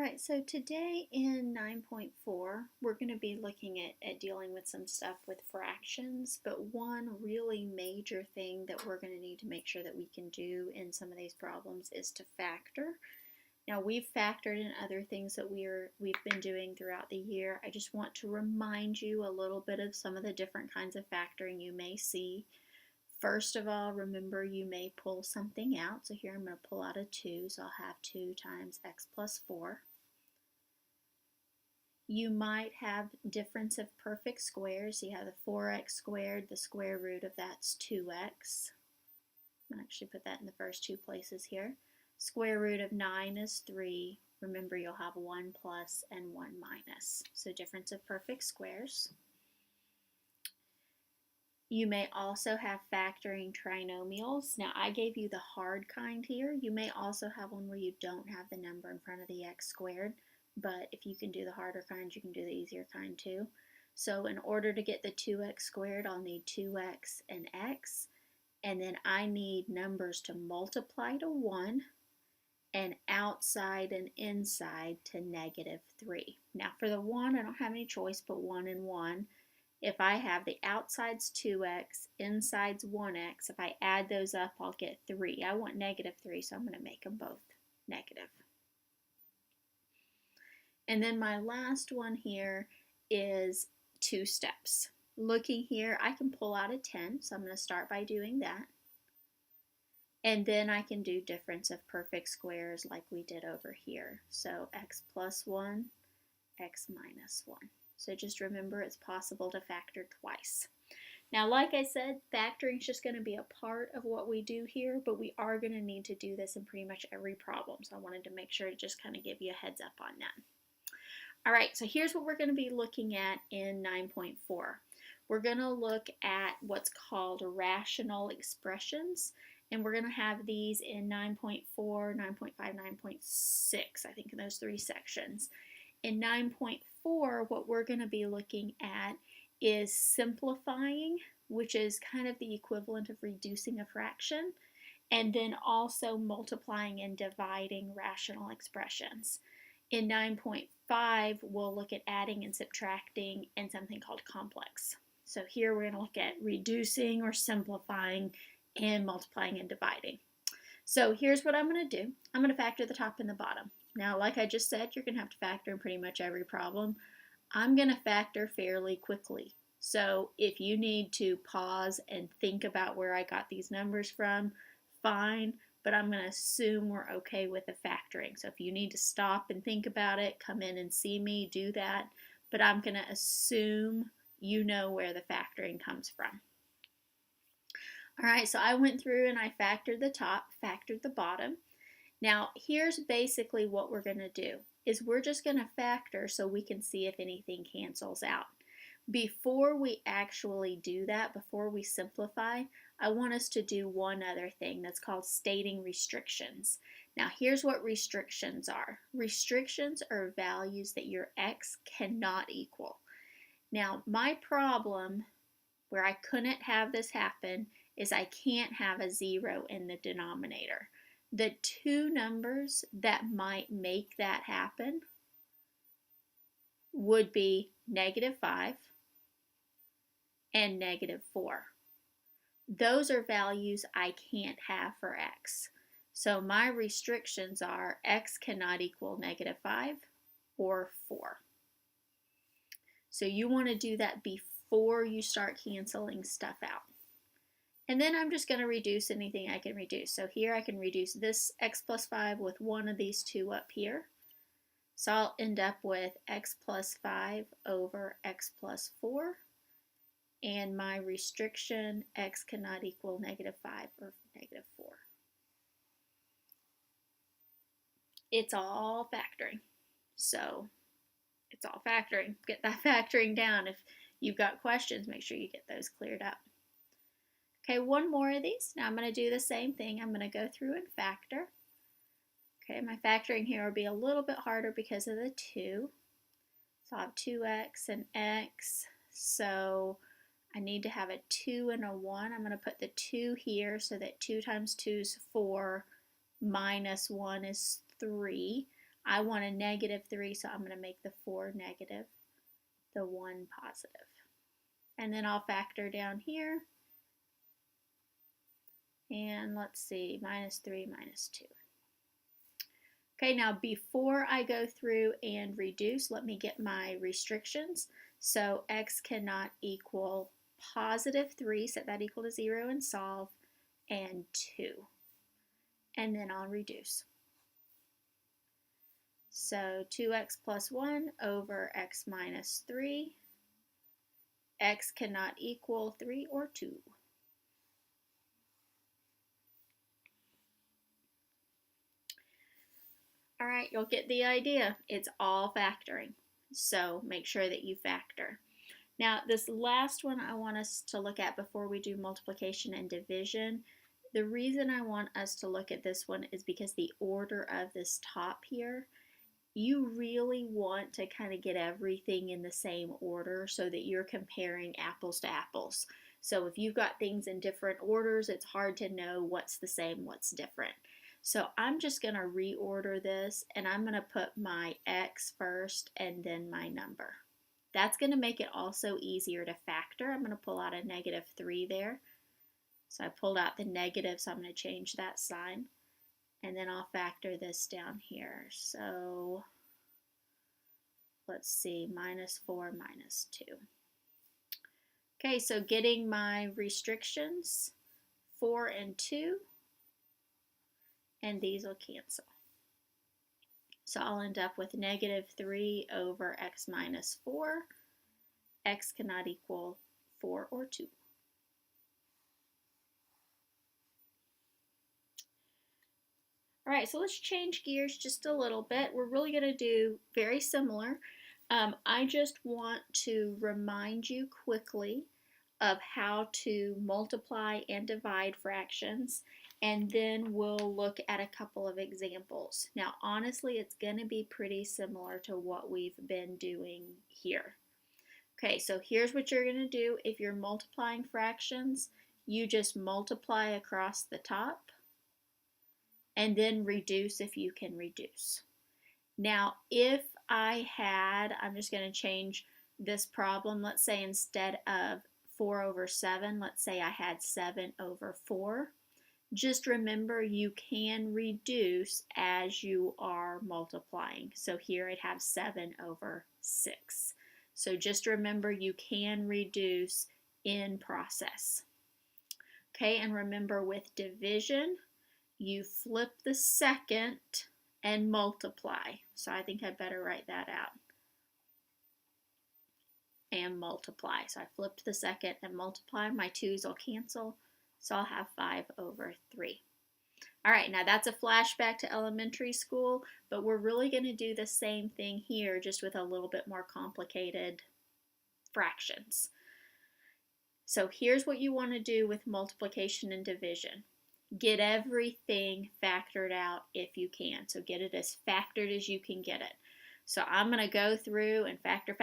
Alright, so today in 9.4, we're going to be looking at dealing with some stuff with fractions, but one really major thing that we're going to need to make sure that we can do in some of these problems is to factor. Now, we've factored in other things that we've been doing throughout the year. I just want to remind you a little bit of some of the different kinds of factoring you may see. First of all, remember you may pull something out. So here I'm going to pull out a 2, so I'll have 2 times x plus 4. You might have difference of perfect squares. You have the 4x squared, the square root of that's 2x. I'll actually put that in the first two places here. Square root of 9 is 3. Remember you'll have 1 plus and 1 minus. So difference of perfect squares. You may also have factoring trinomials. Now I gave you the hard kind here. You may also have one where you don't have the number in front of the x squared, but if you can do the harder kind, you can do the easier kind too. So in order to get the 2x squared, I'll need 2x and x, and then I need numbers to multiply to 1 and outside and inside to -3. Now for the 1, I don't have any choice but 1 and 1. If I have the outside's 2x, inside's 1x, if I add those up, I'll get 3. I want -3, so I'm going to make them both negative. And then my last one here is 2 steps. Looking here, I can pull out a 10, so I'm going to start by doing that. And then I can do difference of perfect squares like we did over here. So x plus 1, x minus 1. So just remember it's possible to factor twice. Now, like I said, factoring is just going to be a part of what we do here, but we are going to need to do this in pretty much every problem. So I wanted to make sure to just kind of give you a heads up on that. All right, so here's what we're going to be looking at in 9.4. We're going to look at what's called rational expressions, and we're going to have these in 9.4, 9.5, 9.6, I think in those 3 sections. In 9.4, what we're going to be looking at is simplifying, which is kind of the equivalent of reducing a fraction, and then also multiplying and dividing rational expressions. In 9.5, we'll look at adding and subtracting and something called complex. So here we're going to look at reducing or simplifying and multiplying and dividing. So here's what I'm going to do. I'm going to factor the top and the bottom. Now, like I just said, you're going to have to factor in pretty much every problem. I'm going to factor fairly quickly. So if you need to pause and think about where I got these numbers from, fine, but I'm going to assume we're okay with the factoring. So if you need to stop and think about it, come in and see me, do that. But I'm going to assume you know where the factoring comes from. All right, so I went through and I factored the top, factored the bottom. Now, here's basically what we're going to do, is we're just going to factor so we can see if anything cancels out. Before we actually do that, before we simplify, I want us to do one other thing that's called stating restrictions. Now, here's what restrictions are. Restrictions are values that your x cannot equal. Now, my problem where I couldn't have this happen is I can't have a 0 in the denominator. The 2 numbers that might make that happen would be -5 and -4. Those are values I can't have for x. So my restrictions are x cannot equal -5 or 4. So you want to do that before you start canceling stuff out. And then I'm just going to reduce anything I can reduce. So here I can reduce this x plus 5 with one of these 2 up here. So I'll end up with x plus 5 over x plus 4. And my restriction, x cannot equal -5 or -4. It's all factoring. So it's all factoring. Get that factoring down. If you've got questions, make sure you get those cleared up. Okay, one more of these. Now I'm going to do the same thing. I'm going to go through and factor. Okay, my factoring here will be a little bit harder because of the 2. So I'll have 2x and x. So I need to have a 2 and a 1. I'm going to put the 2 here so that 2 times 2 is 4 minus 1 is 3. I want a negative 3, so I'm going to make the 4 negative, the 1 positive. And then I'll factor down here. And let's see, minus 3, minus 2. Okay, now before I go through and reduce, let me get my restrictions. So x cannot equal positive 3, set that equal to 0 and solve, and 2. And then I'll reduce. So 2x plus 1 over x minus 3. X cannot equal 3 or 2. All right, you'll get the idea. It's all factoring. So make sure that you factor. Now, this last one I want us to look at before we do multiplication and division. The reason I want us to look at this one is because the order of this top here, you really want to kind of get everything in the same order so that you're comparing apples to apples. So if you've got things in different orders, it's hard to know what's the same, what's different. So I'm just going to reorder this, and I'm going to put my x first and then my number. That's going to make it also easier to factor. I'm going to pull out a negative 3 there. So I pulled out the negative, so I'm going to change that sign. And then I'll factor this down here. So let's see, minus 4, minus 2. Okay, so getting my restrictions, 4 and 2. And these will cancel. So I'll end up with negative 3 over x minus 4. X cannot equal 4 or 2. All right, so let's change gears just a little bit. We're really going to do very similar. I just want to remind you quickly of how to multiply and divide fractions, and then we'll look at a couple of examples. Now, honestly, it's going to be pretty similar to what we've been doing here. Okay, so here's what you're going to do. If you're multiplying fractions, you just multiply across the top and then reduce if you can reduce. Now, if I'm just going to change this problem. Let's say instead of 4 over 7, let's say I had 7 over 4. Just remember you can reduce as you are multiplying. So here I'd have 7 over 6. So just remember you can reduce in process. Okay, and remember with division, you flip the second and multiply. So I think I better write that out. And multiply. So I flipped the second and multiply. My 2's will cancel. So I'll have 5 over 3. All right, now that's a flashback to elementary school, but we're really going to do the same thing here, just with a little bit more complicated fractions. So here's what you want to do with multiplication and division. Get everything factored out if you can. So get it as factored as you can get it. So I'm going to go through and factor.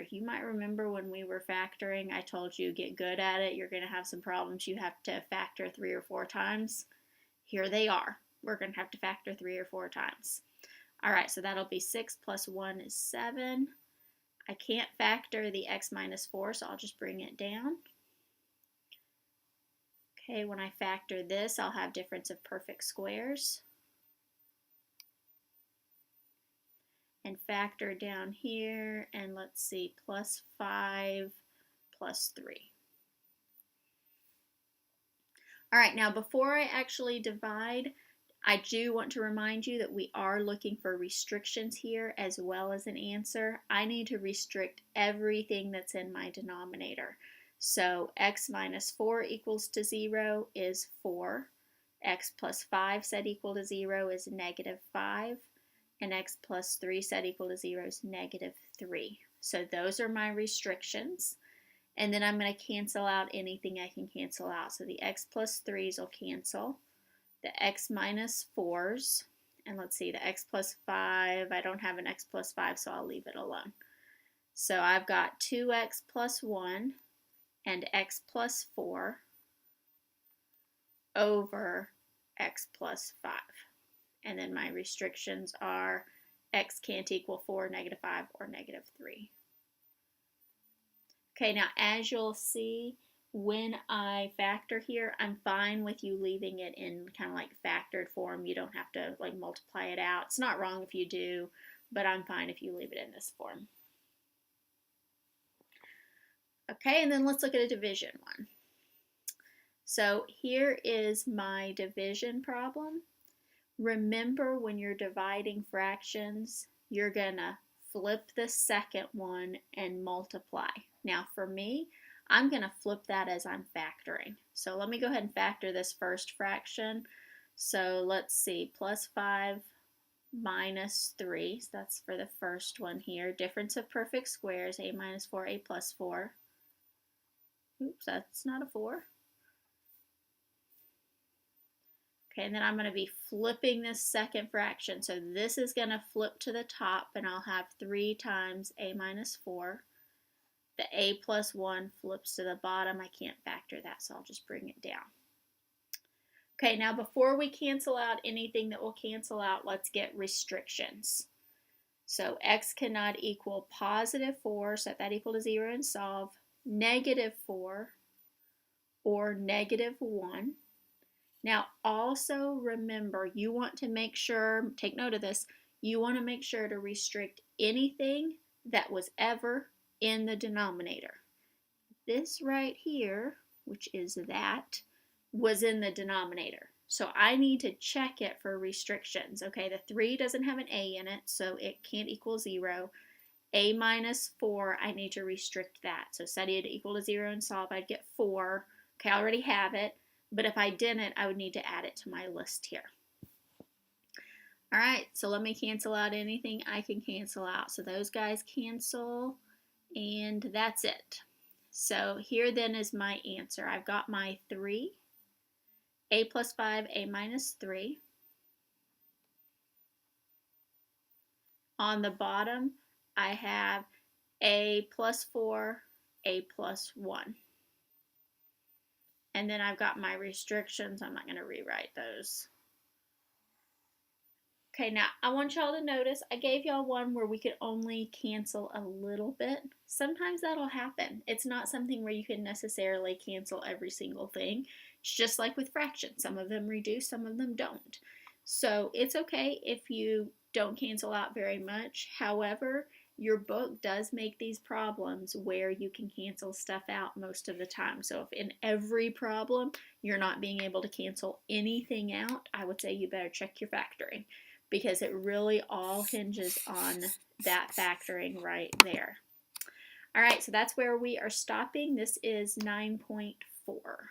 You might remember when we were factoring, I told you get good at it. You're going to have some problems. You have to factor 3 or 4 times. Here they are. We're going to have to factor 3 or 4 times. All right, so that'll be 6 plus 1 is 7. I can't factor the x minus 4, so I'll just bring it down. Okay, when I factor this, I'll have difference of perfect squares. And factor down here, and let's see, plus 5 plus 3. All right, now before I actually divide, I do want to remind you that we are looking for restrictions here as well as an answer. I need to restrict everything that's in my denominator. So x minus 4 equals to 0 is 4. X plus 5 set equal to 0 is negative 5. And x plus 3 set equal to 0 is negative 3. So those are my restrictions. And then I'm going to cancel out anything I can cancel out. So the x plus 3's will cancel. The x minus 4's. And let's see, the x plus 5. I don't have an x plus 5, so I'll leave it alone. So I've got 2x plus 1 and x plus 4 over x plus 5. And then my restrictions are x can't equal 4, -5, or -3. Okay, now as you'll see, when I factor here, I'm fine with you leaving it in kind of like factored form. You don't have to like multiply it out. It's not wrong if you do, but I'm fine if you leave it in this form. Okay, and then let's look at a division one. So here is my division problem. Remember, when you're dividing fractions, you're gonna flip the second one and multiply. Now for me, I'm gonna flip that as I'm factoring. So let me go ahead and factor this first fraction. So let's see, +5 minus 3, so that's for the first one here. Difference of perfect squares, a minus 4, a plus 4. Oops, that's not a 4. Okay, and then I'm going to be flipping this second fraction. So this is going to flip to the top, and I'll have 3 times a minus 4. The a plus 1 flips to the bottom. I can't factor that, so I'll just bring it down. Okay, now before we cancel out anything that will cancel out, let's get restrictions. So x cannot equal +4, set that equal to 0 and solve, -4, or -1. Now also remember, you want to make sure, take note of this, you want to make sure to restrict anything that was ever in the denominator. This right here, which is that, was in the denominator. So I need to check it for restrictions. Okay, the 3 doesn't have an a in it, so it can't equal 0. A minus 4, I need to restrict that. So set it equal to 0 and solve, I'd get 4. Okay, I already have it. But if I didn't, I would need to add it to my list here. All right, so let me cancel out anything I can cancel out. So those guys cancel, and that's it. So here then is my answer. I've got my 3, a plus 5, a minus 3. On the bottom, I have a plus 4, a plus 1. And then I've got my restrictions. I'm not going to rewrite those. Okay, now I want y'all to notice I gave y'all one where we could only cancel a little bit. Sometimes that'll happen. It's not something where you can necessarily cancel every single thing. It's just like with fractions. Some of them reduce, some of them don't. So it's okay if you don't cancel out very much. However, your book does make these problems where you can cancel stuff out most of the time. So if in every problem you're not being able to cancel anything out, I would say you better check your factoring, because it really all hinges on that factoring right there. All right, so that's where we are stopping. This is 9.4.